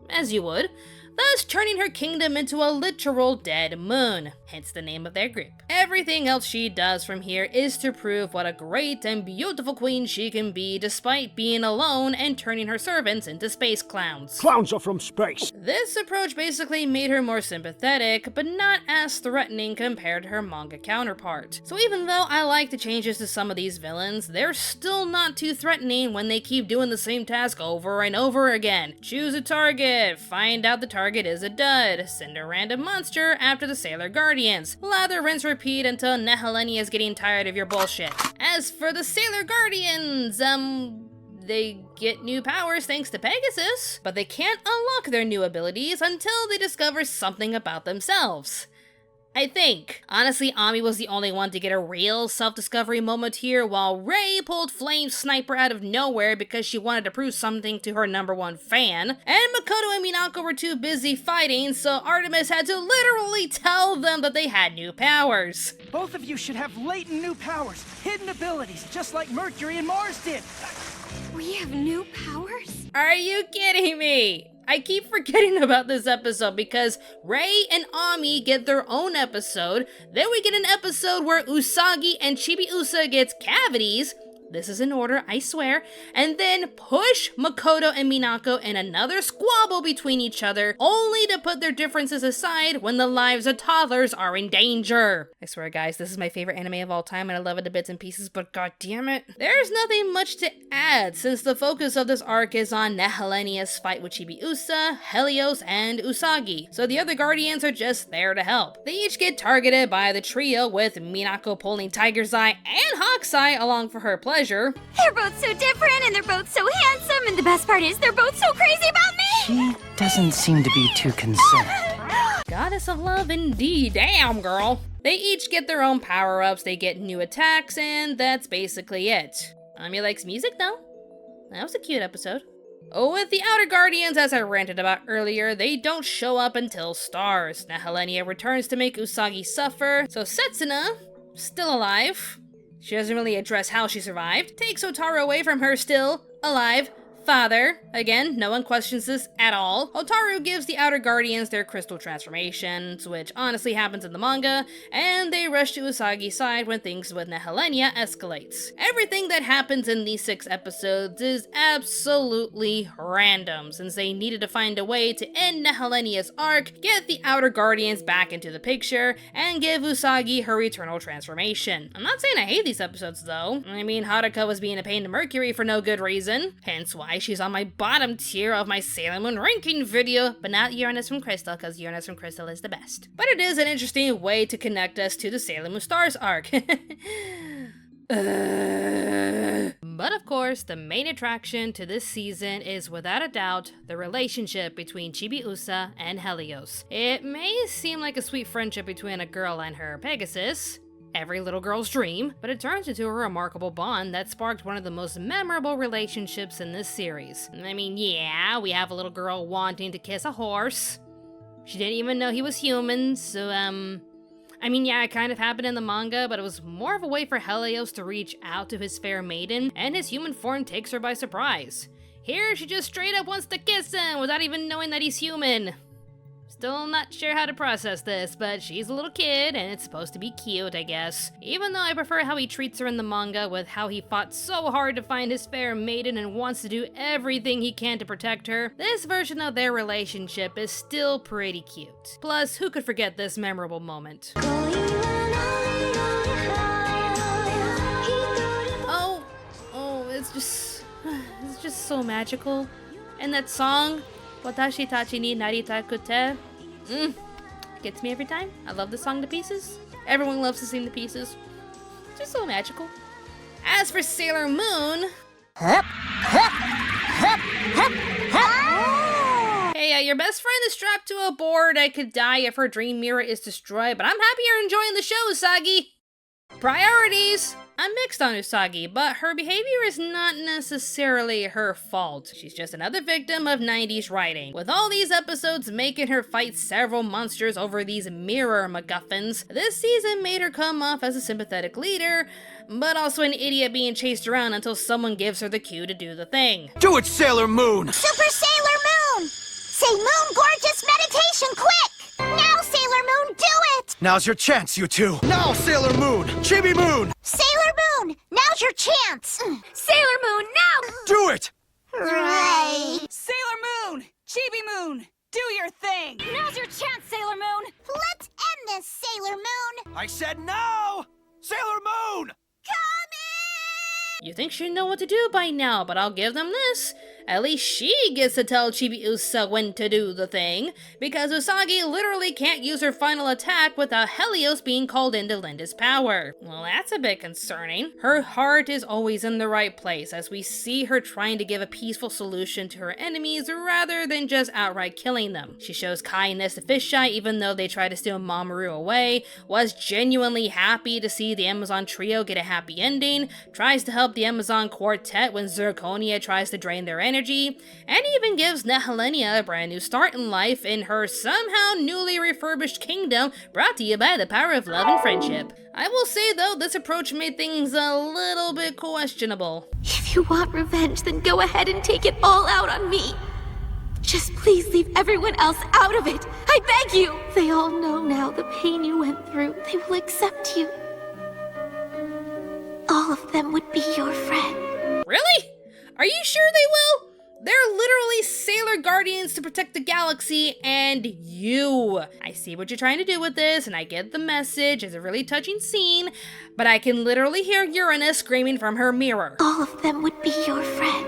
as you would, thus turning her kingdom into a literal dead moon, hence the name of their group. Everything else she does from here is to prove what a great and beautiful queen she can be despite being alone and turning her servants into space clowns. Clowns are from space. This approach basically made her more sympathetic, but not as threatening compared to her manga counterpart. So even though I like the changes to some of these villains, they're still not too threatening when they keep doing the same task over and over again. Choose a target, find out the target is a dud, send a random monster after the Sailor Guardians, lather, rinse, repeat until Nehelenia is getting tired of your bullshit. As for the Sailor Guardians, they get new powers thanks to Pegasus, but they can't unlock their new abilities until they discover something about themselves. I think. Honestly, Ami was the only one to get a real self-discovery moment here, while Rei pulled Flame Sniper out of nowhere because she wanted to prove something to her #1 fan, and Makoto and Minako were too busy fighting, so Artemis had to literally tell them that they had new powers. Both of you should have latent new powers, hidden abilities, just like Mercury and Mars did. We have new powers? Are you kidding me? I keep forgetting about this episode because Rei and Ami get their own episode, then we get an episode where Usagi and Chibiusa gets cavities, this is in order, I swear, and then push Makoto and Minako in another squabble between each other, only to put their differences aside when the lives of toddlers are in danger. I swear guys, this is my favorite anime of all time and I love it to bits and pieces, but god damn it. There's nothing much to add since the focus of this arc is on Nehelenia's fight with Chibiusa, Helios, and Usagi, so the other guardians are just there to help. They each get targeted by the trio, with Minako pulling Tiger's Eye and Hawk's Eye along for her pleasure. They're both so different and they're both so handsome, and the best part is they're both so crazy about me! She doesn't seem to be too concerned. Goddess of love indeed, damn girl. They each get their own power-ups, they get new attacks, and that's basically it. Ami likes music though. That was a cute episode. Oh, with the Outer Guardians, as I ranted about earlier, they don't show up until Stars. Nehelenia returns to make Usagi suffer, so Setsuna, still alive, She doesn't really address how she survived, takes Hotaru away from her still alive father. Again, no one questions this at all. Hotaru gives the Outer Guardians their crystal transformations, which honestly happens in the manga, and they rush to Usagi's side when things with Nehelenia escalates. Everything that happens in these 6 episodes is absolutely random, since they needed to find a way to end Nehelenia's arc, get the Outer Guardians back into the picture, and give Usagi her eternal transformation. I'm not saying I hate these episodes though. I mean, Haruka was being a pain to Mercury for no good reason, hence why she's on my bottom tier of my Sailor Moon ranking video, but not Uranus from Crystal, because Uranus from Crystal is the best. But it is an interesting way to connect us to the Sailor Moon Stars arc. But of course, the main attraction to this season is without a doubt the relationship between Chibiusa and Helios. It may seem like a sweet friendship between a girl and her Pegasus, every little girl's dream, but it turns into a remarkable bond that sparked one of the most memorable relationships in this series. I mean, yeah, we have a little girl wanting to kiss a horse. She didn't even know he was human, so, I mean, yeah, it kind of happened in the manga, but it was more of a way for Helios to reach out to his fair maiden, and his human form takes her by surprise. Here, she just straight up wants to kiss him without even knowing that he's human. Still not sure how to process this, but she's a little kid, and it's supposed to be cute, I guess. Even though I prefer how he treats her in the manga, with how he fought so hard to find his fair maiden and wants to do everything he can to protect her, this version of their relationship is still pretty cute. Plus, who could forget this memorable moment? It's just so magical. And that song, Watashi tachi ni naritakute, gets me every time. I love the song to pieces. Everyone loves to sing the pieces. It's just so magical. As for Sailor Moon... Hey, your best friend is strapped to a board. I could die if her dream mirror is destroyed, but I'm happy you're enjoying the show, Usagi. Priorities! I'm mixed on Usagi, but her behavior is not necessarily her fault. She's just another victim of 90s writing, with all these episodes making her fight several monsters over these mirror MacGuffins. This season made her come off as a sympathetic leader, but also an idiot being chased around until someone gives her the cue to do the thing. Do it, Sailor Moon! Super Sailor Moon! Say Moon Gorgeous Meditation quick! Now, Sailor Moon, do it! Now's your chance, you two! Now, Sailor Moon! Chibi Moon! Sailor Moon, now's your chance! Sailor Moon, now! Do it! Right. Sailor Moon! Chibi Moon! Do your thing! Now's your chance, Sailor Moon! Let's end this, Sailor Moon! I said no! Sailor Moon! You think she'd know what to do by now, but I'll give them this. At least she gets to tell Chibiusa when to do the thing, because Usagi literally can't use her final attack without Helios being called in to lend his power. Well, that's a bit concerning. Her heart is always in the right place, as we see her trying to give a peaceful solution to her enemies rather than just outright killing them. She shows kindness to Fisheye even though they try to steal Mamoru away, was genuinely happy to see the Amazon trio get a happy ending, tries to help the Amazon quartet when Zirconia tries to drain their energy, and even gives Nehelenia a brand new start in life in her somehow newly refurbished kingdom, brought to you by the power of love and friendship. I will say though, this approach made things a little bit questionable. If you want revenge, then go ahead and take it all out on me. Just please leave everyone else out of it. I beg you. They all know now the pain you went through. They will accept you. All of them would be your friend. Really? Are you sure they will? They're literally Sailor Guardians to protect the galaxy and you. I see what you're trying to do with this, and I get the message. It's a really touching scene, but I can literally hear Uranus screaming from her mirror. All of them would be your friend.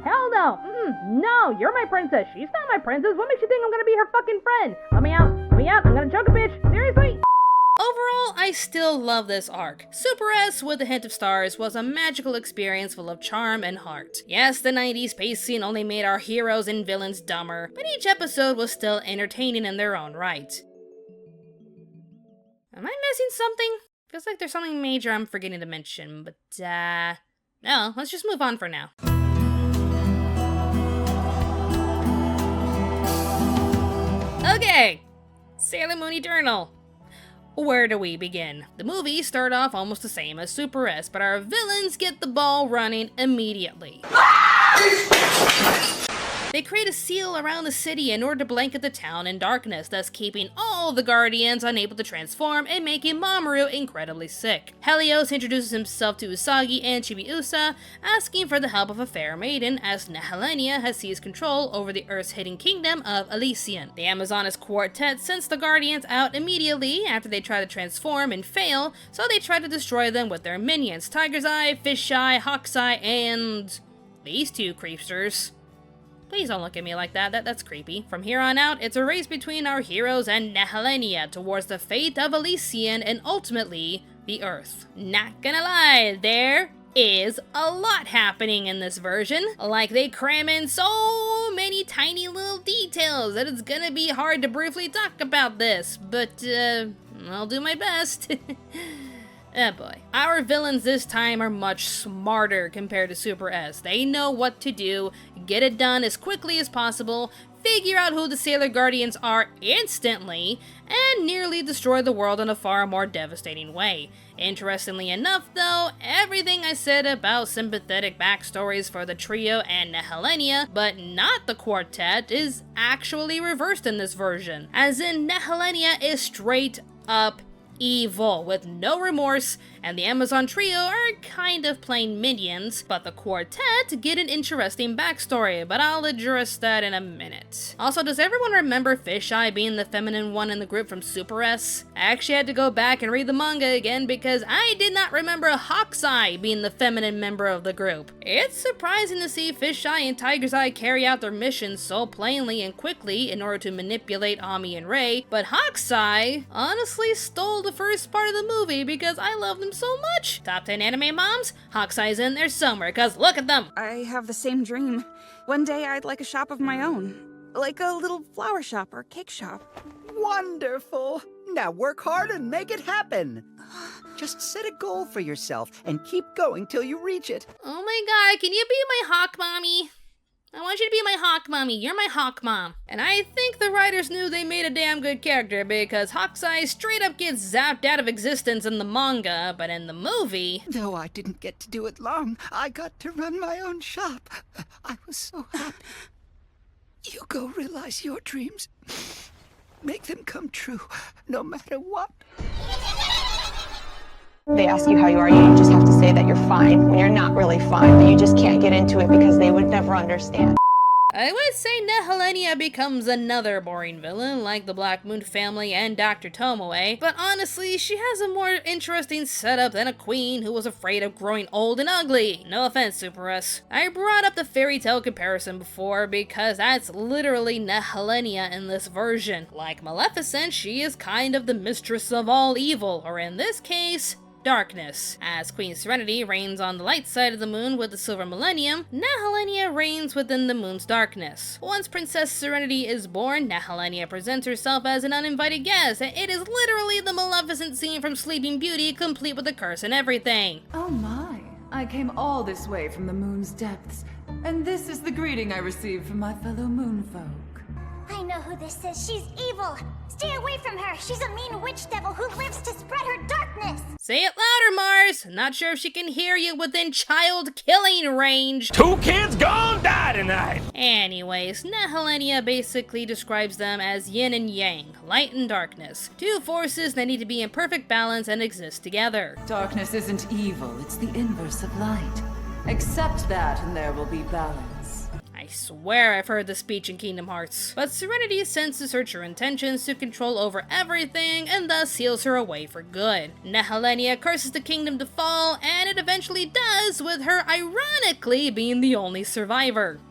Hell no. No, you're my princess. She's not my princess. What makes you think I'm gonna be her fucking friend? Let me out. Let me out. I'm gonna choke a bitch. Seriously? Overall, I still love this arc. Super S with a hint of stars was a magical experience full of charm and heart. Yes, the 90s pacing only made our heroes and villains dumber, but each episode was still entertaining in their own right. Am I missing something? Feels like there's something major I'm forgetting to mention, but no, let's just move on for now. Okay, Sailor Moon Eternal. where do we begin? The movies start off almost the same as Super S, but our villains get the ball running immediately. They create a seal around the city in order to blanket the town in darkness, thus keeping all the Guardians unable to transform and making Mamoru incredibly sick. Helios introduces himself to Usagi and Chibiusa, asking for the help of a fair maiden, as Nehelenia has seized control over the Earth's hidden kingdom of Elysian. The Amazonas Quartet sends the Guardians out immediately after they try to transform and fail, so they try to destroy them with their minions, Tiger's Eye, Fish Eye, Hawk's Eye, and these two creepsters. Please don't look at me like that, that's creepy. From here on out, it's a race between our heroes and Nehelenia towards the fate of Elysian and ultimately, the Earth. Not gonna lie, there is a lot happening in this version. Like, they cram in so many tiny little details that it's gonna be hard to briefly talk about this, but I'll do my best. Oh boy. Our villains this time are much smarter compared to Super S. They know what to do, get it done as quickly as possible, figure out who the Sailor Guardians are instantly, and nearly destroy the world in a far more devastating way. Interestingly enough though, everything I said about sympathetic backstories for the trio and Nehelenia, but not the quartet, is actually reversed in this version. As in, Nehelenia is straight up evil, with no remorse, and the Amazon trio are kind of plain minions, but the quartet get an interesting backstory, but I'll address that in a minute. Also, does everyone remember Fish Eye being the feminine one in the group from Super S? I actually had to go back and read the manga again because I did not remember Hawk's Eye being the feminine member of the group. It's surprising to see Fish Eye and Tiger's Eye carry out their missions so plainly and quickly in order to manipulate Ami and Rei, but Hawk's Eye honestly stole the first part of the movie because I love them so much. Top 10 anime moms? Hawk's Eye's in there somewhere, cause look at them! I have the same dream. One day I'd like a shop of my own. Like a little flower shop or cake shop. Wonderful! Now work hard and make it happen. Just set a goal for yourself and keep going till you reach it. Oh my god, can you be my hawk mommy? I want you to be my hawk mommy. You're my hawk mom. And I think the writers knew they made a damn good character because Hawk's Eye straight up gets zapped out of existence in the manga, but in the movie... Though I didn't get to do it long, I got to run my own shop. I was so happy. You go realize your dreams. Make them come true, no matter what. They ask you how you are, you just have to say that you're fine when you're not really fine, but you just can't get into it because they would never understand. I would say Nehelenia becomes another boring villain like the Black Moon family and Dr. Tomoe, but honestly, she has a more interesting setup than a queen who was afraid of growing old and ugly. No offense, Super S. I brought up the fairy tale comparison before because that's literally Nehelenia in this version. Like Maleficent, she is kind of the mistress of all evil, or in this case, darkness. As Queen Serenity reigns on the light side of the moon with the Silver Millennium, Nehelenia reigns within the moon's darkness. Once Princess Serenity is born, Nehelenia presents herself as an uninvited guest, and it is literally the Maleficent scene from Sleeping Beauty, complete with a curse and everything. Oh my, I came all this way from the moon's depths, and this is the greeting I received from my fellow moonfolk. I know who this is. She's evil. Stay away from her. She's a mean witch devil who lives to spread her darkness. Say it louder, Mars. Not sure if she can hear you within child-killing range. 2 kids gon' die tonight. Anyways, Nehelenia basically describes them as yin and yang, light and darkness. Two forces that need to be in perfect balance and exist together. Darkness isn't evil, it's the inverse of light. Accept that and there will be balance. I swear I've heard this speech in Kingdom Hearts. But Serenity senses her true intentions to control over everything and thus seals her away for good. Nehelenia curses the kingdom to fall, and it eventually does, with her ironically being the only survivor.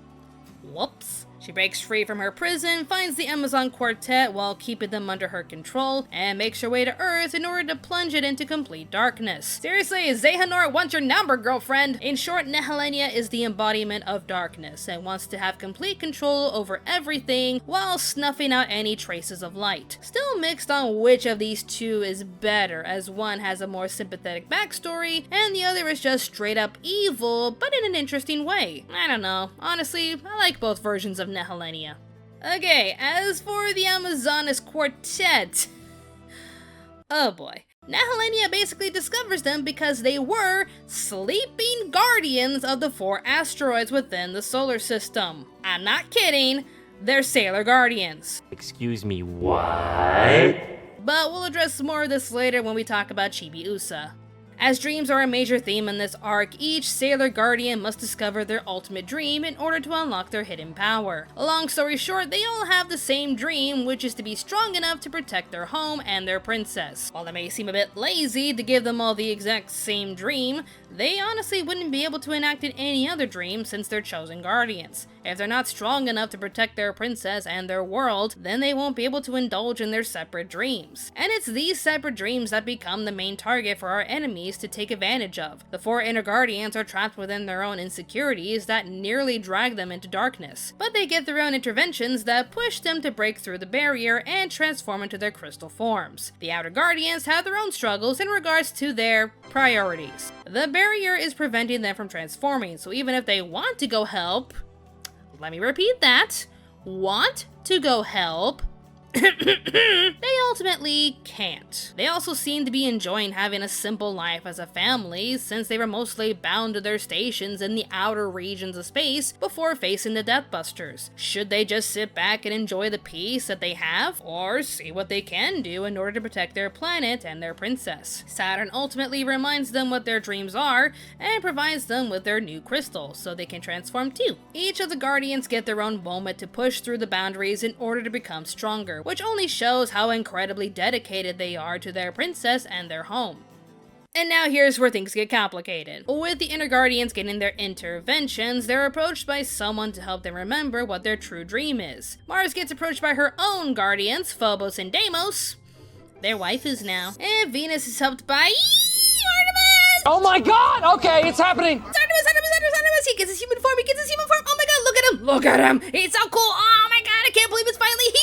Whoops. She breaks free from her prison, finds the Amazon Quartet while keeping them under her control, and makes her way to Earth in order to plunge it into complete darkness. Seriously, Zehanort wants your number, girlfriend! In short, Nehelenia is the embodiment of darkness, and wants to have complete control over everything while snuffing out any traces of light. Still mixed on which of these two is better, as one has a more sympathetic backstory, and the other is just straight up evil, but in an interesting way. I don't know. Honestly, I like both versions of Nehelenia. Okay, as for the Amazonas Quartet, Oh boy. Now Helenia basically discovers them because they were sleeping guardians of the 4 asteroids within the solar system. I'm not kidding, they're Sailor Guardians. Excuse me, what? But we'll address more of this later when we talk about Chibiusa. As dreams are a major theme in this arc, each Sailor Guardian must discover their ultimate dream in order to unlock their hidden power. Long story short, they all have the same dream, which is to be strong enough to protect their home and their princess. While it may seem a bit lazy to give them all the exact same dream, they honestly wouldn't be able to enact any other dream since they're chosen guardians. If they're not strong enough to protect their princess and their world, then they won't be able to indulge in their separate dreams. And it's these separate dreams that become the main target for our enemies to take advantage of. The 4 inner guardians are trapped within their own insecurities that nearly drag them into darkness, but they get their own interventions that push them to break through the barrier and transform into their crystal forms. The outer guardians have their own struggles in regards to their priorities. The barrier is preventing them from transforming, so even if they want to go help, let me repeat that, want to go help, they ultimately can't. They also seem to be enjoying having a simple life as a family, since they were mostly bound to their stations in the outer regions of space before facing the Deathbusters. Should they just sit back and enjoy the peace that they have, or see what they can do in order to protect their planet and their princess? Saturn ultimately reminds them what their dreams are, and provides them with their new crystal, so they can transform too. Each of the Guardians get their own moment to push through the boundaries in order to become stronger, which only shows how incredibly dedicated they are to their princess and their home. And now here's where things get complicated. With the inner guardians getting their interventions, they're approached by someone to help them remember what their true dream is. Mars gets approached by her own guardians, Phobos and Deimos, their waifus now, and Venus is helped by Artemis! Oh my god! Okay, it's happening! It's Artemis! He gets his human form! Oh my god, look at him! Look at him! He's so cool! Oh my god, I can't believe it's finally here!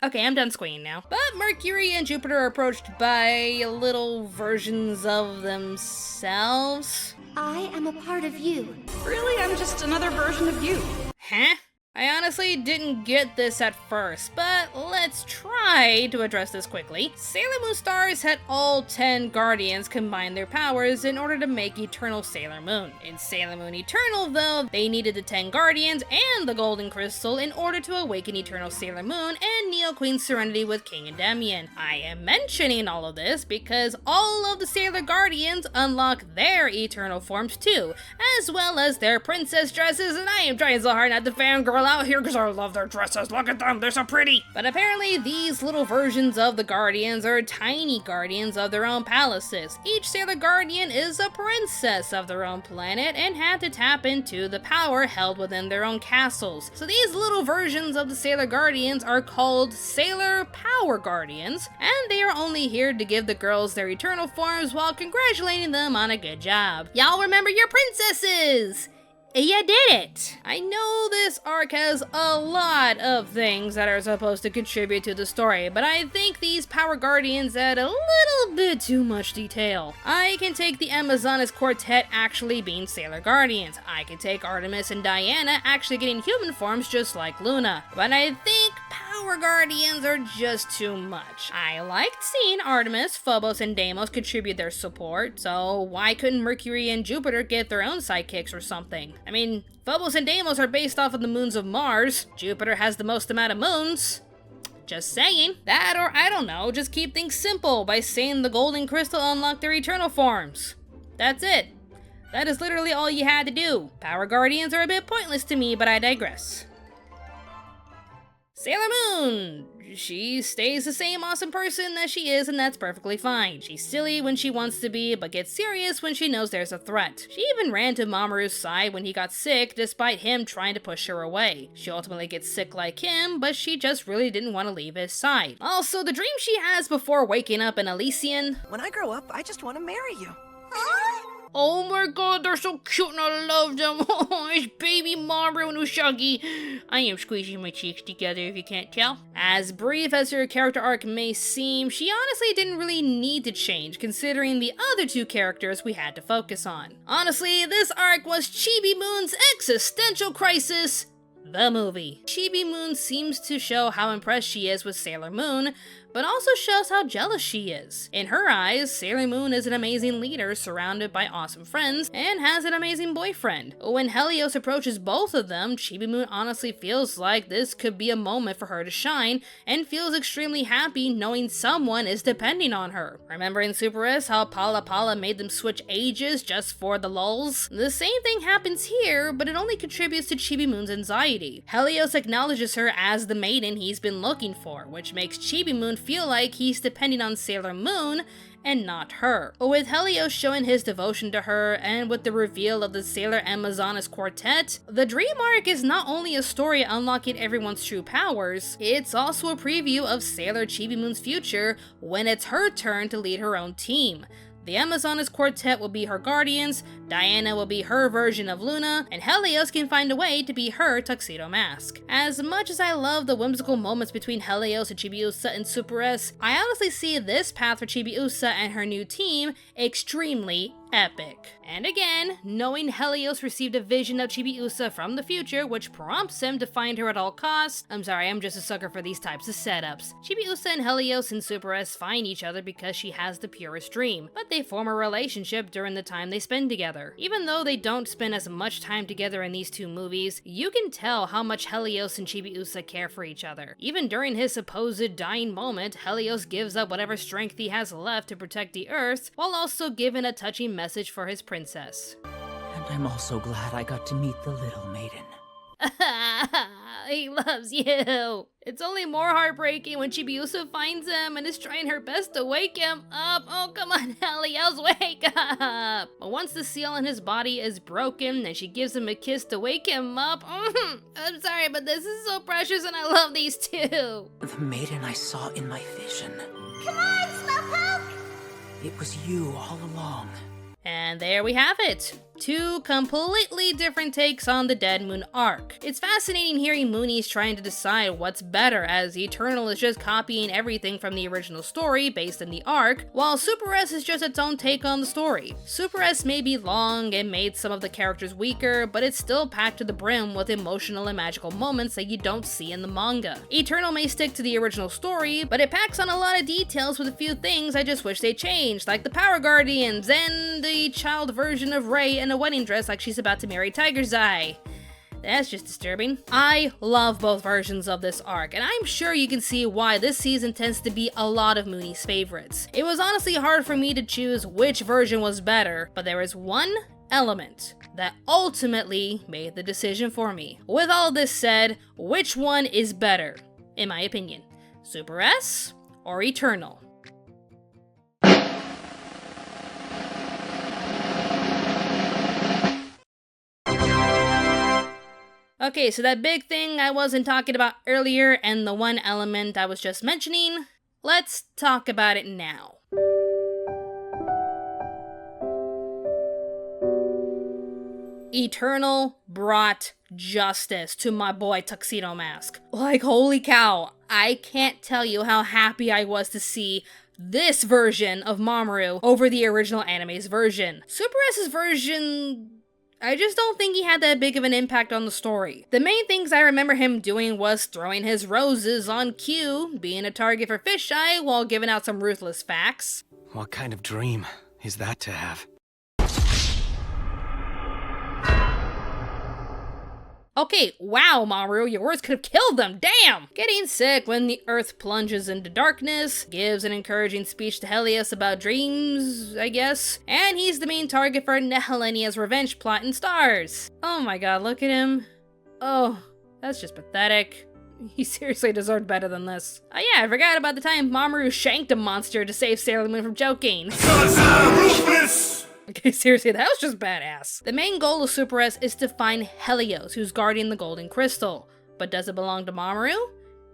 Okay, I'm done squeeing now. But Mercury and Jupiter are approached by little versions of themselves. I am a part of you. Really, I'm just another version of you. Huh? I honestly didn't get this at first, but let's try to address this quickly. Sailor Moon Stars had all 10 Guardians combine their powers in order to make Eternal Sailor Moon. In Sailor Moon Eternal, though, they needed the 10 Guardians and the Golden Crystal in order to awaken Eternal Sailor Moon and Neo Queen Serenity with King Endymion. I am mentioning all of this because all of the Sailor Guardians unlock their Eternal forms too, as well as their princess dresses, and I am trying so hard not to fangirl out here because I love their dresses. Look at them, they're so pretty. But apparently these little versions of the Guardians are tiny guardians of their own palaces. Each Sailor Guardian is a princess of their own planet and had to tap into the power held within their own castles. So these little versions of the Sailor Guardians are called Sailor Power Guardians, and they are only here to give the girls their eternal forms while congratulating them on a good job. Y'all remember your princesses! You did it! I know this arc has a lot of things that are supposed to contribute to the story, but I think these Power Guardians add a little bit too much detail. I can take the Amazonas Quartet actually being Sailor Guardians. I can take Artemis and Diana actually getting human forms just like Luna. But I think Power Guardians are just too much. I liked seeing Artemis, Phobos, and Deimos contribute their support, so why couldn't Mercury and Jupiter get their own sidekicks or something? I mean, Phobos and Deimos are based off of the moons of Mars. Jupiter has the most amount of moons. Just saying. That, or I don't know, just keep things simple by saying the Golden Crystal unlocked their eternal forms. That's it. That is literally all you had to do. Power Guardians are a bit pointless to me, but I digress. Sailor Moon! She stays the same awesome person that she is, and that's perfectly fine. She's silly when she wants to be, but gets serious when she knows there's a threat. She even ran to Mamoru's side when he got sick, despite him trying to push her away. She ultimately gets sick like him, but she just really didn't want to leave his side. Also, the dream she has before waking up in Elysian. When I grow up, I just want to marry you. Oh my god, they're so cute and I love them. Oh, it's baby Mamoru and Usagi. I am squeezing my cheeks together if you can't tell. As brief as her character arc may seem, she honestly didn't really need to change considering the other two characters we had to focus on. Honestly, this arc was Chibi Moon's existential crisis, the movie. Chibi Moon seems to show how impressed she is with Sailor Moon, but also shows how jealous she is. In her eyes, Sailor Moon is an amazing leader surrounded by awesome friends and has an amazing boyfriend. When Helios approaches both of them, Chibi Moon honestly feels like this could be a moment for her to shine and feels extremely happy knowing someone is depending on her. Remember in Super S how Pala Pala made them switch ages just for the lulz? The same thing happens here, but it only contributes to Chibi Moon's anxiety. Helios acknowledges her as the maiden he's been looking for, which makes Chibi Moon feel like he's depending on Sailor Moon and not her. With Helios showing his devotion to her, and with the reveal of the Sailor Amazonas Quartet, the Dream Arc is not only a story unlocking everyone's true powers, it's also a preview of Sailor Chibi Moon's future when it's her turn to lead her own team. The Amazonas Quartet will be her guardians, Diana will be her version of Luna, and Helios can find a way to be her Tuxedo Mask. As much as I love the whimsical moments between Helios and Chibiusa in Super S, I honestly see this path for Chibiusa and her new team extremely epic. And again, knowing Helios received a vision of Chibiusa from the future, which prompts him to find her at all costs. I'm sorry, I'm just a sucker for these types of setups. Chibiusa and Helios in Super S find each other because she has the purest dream, but they form a relationship during the time they spend together. Even though they don't spend as much time together in these two movies, you can tell how much Helios and Chibiusa care for each other. Even during his supposed dying moment, Helios gives up whatever strength he has left to protect the Earth, while also giving a touching message for his princess. And I'm also glad I got to meet the little maiden. He loves you. It's only more heartbreaking when Chibiusa finds him and is trying her best to wake him up. Oh, come on, Helios, wake up! But once the seal in his body is broken and she gives him a kiss to wake him up, I'm sorry, but this is so precious and I love these two. The maiden I saw in my vision. Come on, Slowpoke! It was you all along. And there we have it. Two completely different takes on the Dead Moon arc. It's fascinating hearing Moonies trying to decide what's better, as Eternal is just copying everything from the original story based in the arc, while Super S is just its own take on the story. Super S may be long and made some of the characters weaker, but it's still packed to the brim with emotional and magical moments that you don't see in the manga. Eternal may stick to the original story, but it packs on a lot of details with a few things I just wish they changed, like the Power Guardians and the child version of Rei in a wedding dress like she's about to marry Tiger's Eye. That's just disturbing. I love both versions of this arc, and I'm sure you can see why this season tends to be a lot of Mooney's favorites. It was honestly hard for me to choose which version was better, but there was one element that ultimately made the decision for me. With all this said, which one is better, in my opinion? Super S or Eternal? Okay, so that big thing I wasn't talking about earlier and the one element I was just mentioning, let's talk about it now. Eternal brought justice to my boy Tuxedo Mask. Like, holy cow, I can't tell you how happy I was to see this version of Mamoru over the original anime's version. Super S's version, I just don't think he had that big of an impact on the story. The main things I remember him doing was throwing his roses on cue, being a target for Fisheye while giving out some ruthless facts. What kind of dream is that to have? Okay, wow, Mamoru, your words could have killed them, damn! Getting sick when the earth plunges into darkness, gives an encouraging speech to Helios about dreams, I guess, and he's the main target for Nehelenia's revenge plot in Stars. Oh my god, look at him. Oh, that's just pathetic. He seriously deserved better than this. Oh yeah, I forgot about the time Mamoru shanked a monster to save Sailor Moon from choking. Okay, seriously, that was just badass. The main goal of Super S is to find Helios, who's guarding the Golden Crystal. But does it belong to Mamoru?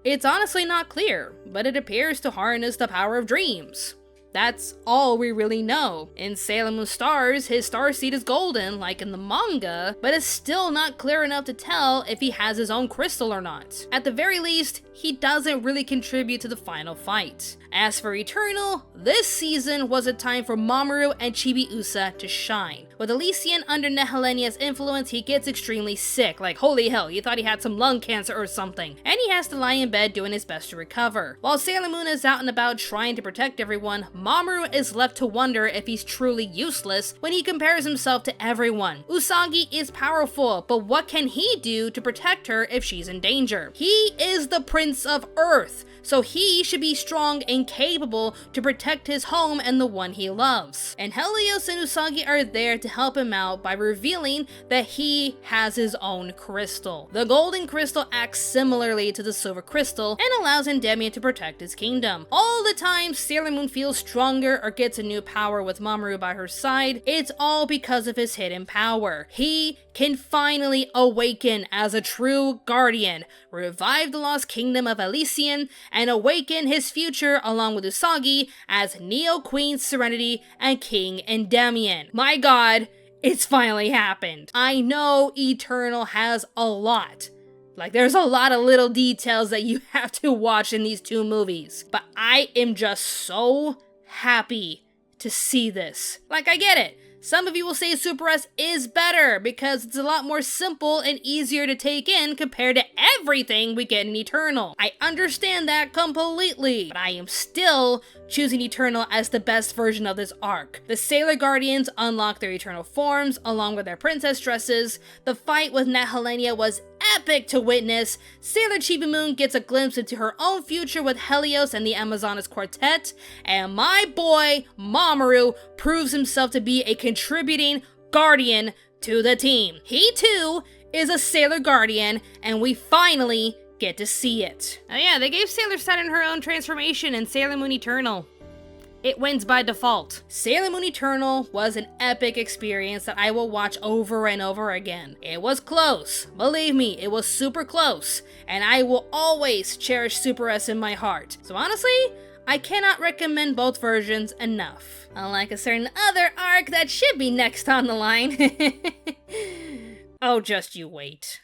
It's honestly not clear, but it appears to harness the power of dreams. That's all we really know. In Sailor Moon Stars, his star seed is golden, like in the manga, but it's still not clear enough to tell if he has his own crystal or not. At the very least, he doesn't really contribute to the final fight. As for Eternal, this season was a time for Mamoru and Chibiusa to shine. With Elysian under Nehelenia's influence, he gets extremely sick, like holy hell, you thought he had some lung cancer or something, and he has to lie in bed doing his best to recover. While Sailor Moon is out and about trying to protect everyone, Mamoru is left to wonder if he's truly useless when he compares himself to everyone. Usagi is powerful, but what can he do to protect her if she's in danger? He is the Prince of Earth, so he should be strong and capable to protect his home and the one he loves. And Helios and Usagi are there to help him out by revealing that he has his own crystal. The golden crystal acts similarly to the silver crystal and allows Endymion to protect his kingdom. All the time Sailor Moon feels stronger or gets a new power with Mamoru by her side, it's all because of his hidden power. He can finally awaken as a true guardian, revive the lost kingdom of Elysian, and awaken his future along with Usagi as Neo Queen Serenity and King Endymion. My god, it's finally happened. I know Eternal has a lot. Like, there's a lot of little details that you have to watch in these two movies, but I am just so happy to see this. Like, I get it. Some of you will say Super S is better because it's a lot more simple and easier to take in compared to everything we get in Eternal. I understand that completely, but I am still choosing Eternal as the best version of this arc. The Sailor Guardians unlock their Eternal forms along with their princess dresses. The fight with Nehelenia was epic to witness. Sailor Chibi Moon gets a glimpse into her own future with Helios and the Amazonas Quartet, and my boy Mamoru proves himself to be a contributing guardian to the team. He too is a Sailor Guardian, and we finally get to see it. Oh yeah, they gave Sailor Saturn her own transformation in Sailor Moon Eternal. It wins by default. Sailor Moon Eternal was an epic experience that I will watch over and over again. It was close. Believe me, it was super close. And I will always cherish Super S in my heart. So honestly, I cannot recommend both versions enough. Unlike a certain other arc that should be next on the line. Oh, just you wait.